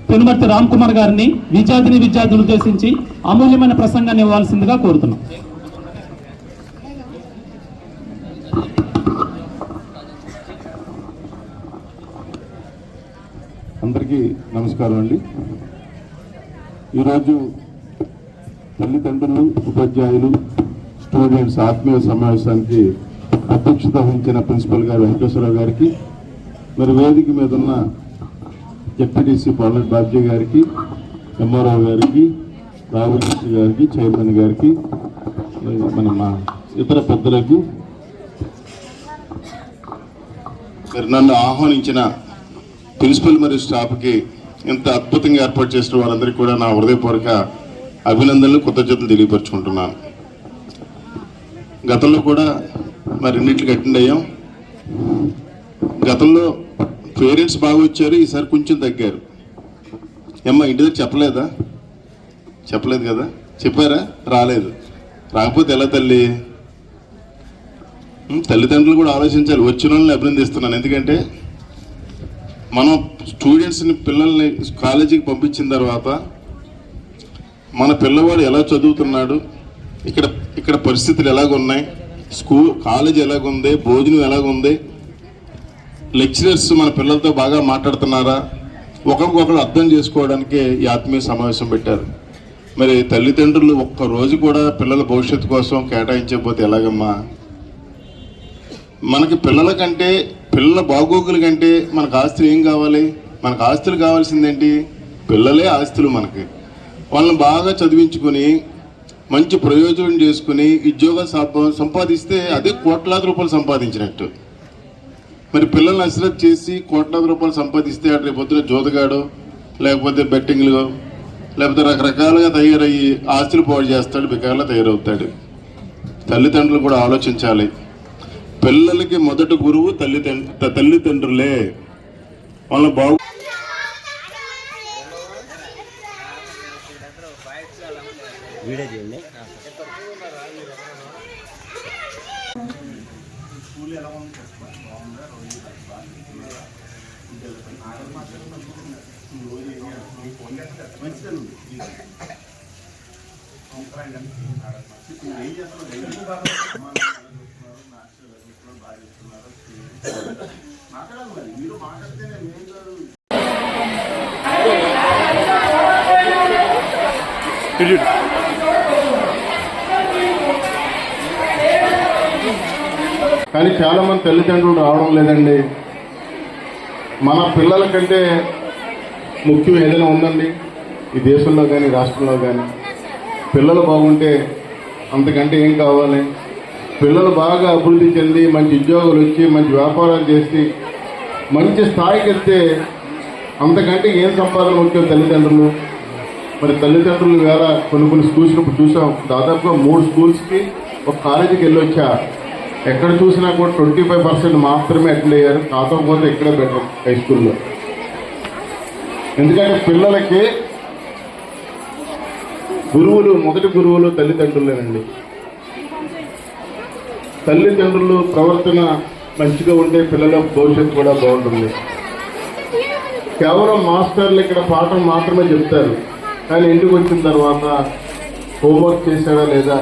పెనుమర్తి రామ్ కుమార్ గారిని విద్యార్థులను ఉద్దేశించి అమూల్యమైన ప్రసంగాన్ని ఇవ్వాల్సిందిగా కోరుతున్నాం. అందరికీ నమస్కారం అండి. ఈరోజు తల్లిదండ్రులు, ఉపాధ్యాయులు, స్టూడెంట్స్ ఆత్మీయ సమావేశానికి అధ్యక్షత వహించిన ప్రిన్సిపల్ గారు వెంకటేశ్వరరావు గారికి, మరి వేదిక మీద ఉన్న జెడ్పీటీసీ పార్లమెంట్ బాబ్జీ గారికి, ఎంఆర్ఓ గారికి, రావుకృష్ణ గారికి, చైర్మన్ గారికి, మా ఇతర పెద్దలకు, మరి నన్ను ఆహ్వానించిన ప్రిన్సిపల్ మరియు స్టాఫ్కి ఇంత అద్భుతంగా ఏర్పాటు చేసిన వారందరికీ కూడా నా హృదయపూర్వక అభినందనలు, కృతజ్ఞతలు తెలియపరుచుకుంటున్నాను. గతంలో కూడా రెండింటికి అటెండ్ అయ్యాం. గతంలో పేరెంట్స్ బాగా వచ్చారు, ఈసారి కొంచెం తగ్గారు. ఇంటి దగ్గర చెప్పలేదు కదా? చెప్పారా? రాలేదు. రాకపోతే ఎలా తల్లి? తల్లిదండ్రులు కూడా ఆలోచించాలి. వచ్చిన వాళ్ళని అభినందిస్తున్నాను. ఎందుకంటే మనం స్టూడెంట్స్ని, పిల్లల్ని కాలేజీకి పంపించిన తర్వాత మన పిల్లవాడు ఎలా చదువుతున్నాడు, ఇక్కడ పరిస్థితులు ఎలాగున్నాయి, కాలేజ్ ఎలాగుంది, భోజనం ఎలాగుంది, లెక్చరర్స్ మన పిల్లలతో బాగా మాట్లాడుతున్నారా, ఒకరికొకరు అర్థం చేసుకోవడానికి ఈ ఆత్మీయ సమావేశం పెట్టారు. మరి తల్లిదండ్రులు ఒక్కరోజు కూడా పిల్లల భవిష్యత్తు కోసం కేటాయించకపోతే ఎలాగమ్మా? మనకి పిల్లల కంటే, పిల్లల బాగోగుల కంటే మనకు ఆస్తులు ఏం కావాలి? మనకు ఆస్తులు కావాల్సిందేంటి? పిల్లలే ఆస్తులు మనకి. వాళ్ళని బాగా చదివించుకొని మంచి ప్రయోజనం చేసుకుని ఉద్యోగాలు సంపాదిస్తే అదే కోట్లాది రూపాయలు సంపాదించినట్టు. మరి పిల్లల్ని అశ్రద్ధ చేసి కోట్లాది రూపాయలు సంపాదిస్తే అటు రేపొద్దున జోదగాడు, లేకపోతే బెట్టింగ్లు, లేకపోతే రకరకాలుగా తయారయ్యి ఆస్తులు పాడు చేస్తాడు, బికార్లా తయారవుతాడు. తల్లిదండ్రులు కూడా ఆలోచించాలి. పిల్లలకి మొదటి గురువు తల్లిదండ్రులే. వాళ్ళ బాగు కానీ చాలా మంది తల్లిదండ్రులు రావడం లేదండి. మన పిల్లల కంటే ముఖ్యం ఏదైనా ఉందండి ఈ దేశంలో కానీ రాష్ట్రంలో కానీ? పిల్లలు బాగుంటే అంతకంటే ఏం కావాలి? పిల్లలు బాగా అభివృద్ధి చెంది మంచి ఉద్యోగాలు వచ్చి మంచి వ్యాపారాలు చేసి మంచి స్థాయికి వెళ్తే అంతకంటే ఏం సంపాదన ముఖ్యం తల్లిదండ్రులు? మరి తల్లిదండ్రులు వేళ కొన్ని స్కూల్స్ చూసాం. దాదాపుగా 3 స్కూల్స్కి ఒక కాలేజీకి వెళ్ళొచ్చా. ఎక్కడ చూసినా కూడా 25% మాత్రమే అటెండ్ అయ్యారు. కాకపోతే ఇక్కడే బెటర్ హై స్కూల్లో. ఎందుకంటే పిల్లలకి మొదటి గురువులు తల్లిదండ్రులేనండి. తల్లిదండ్రులు ప్రవర్తన మంచిగా ఉంటే పిల్లల భవిష్యత్తు కూడా బాగుంటుంది. కేవలం మాస్టర్లు ఇక్కడ పాఠం మాత్రమే చెప్తారు, కానీ ఇంటికి వచ్చిన తర్వాత హోంవర్క్ చేశాడా లేదా,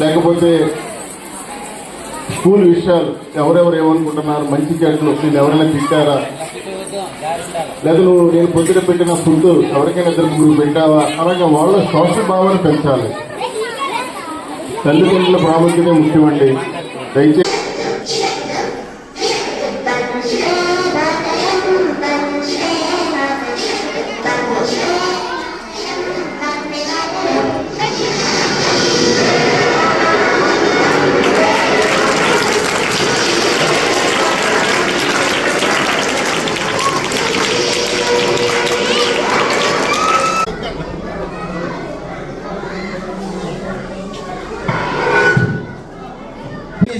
లేకపోతే స్కూల్ విషయాలు ఎవరెవరు ఏమనుకుంటున్నారు, మంచి చెట్లు నేను ఎవరైనా తిట్టారా, లేదా నేను పొద్దున పెట్టిన ఫుడ్ ఎవరికైనా 2-3 పెట్టావా, అలాగే వాళ్ళ సోషల్ భావాన్ని పెంచాలి. తల్లిదండ్రుల ప్రాముఖ్యత ముఖ్యమండి. దయచేసి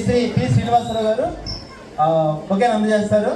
శ్రీ పి శ్రీనివాసరావు గారు బొకేని అందజేస్తారు.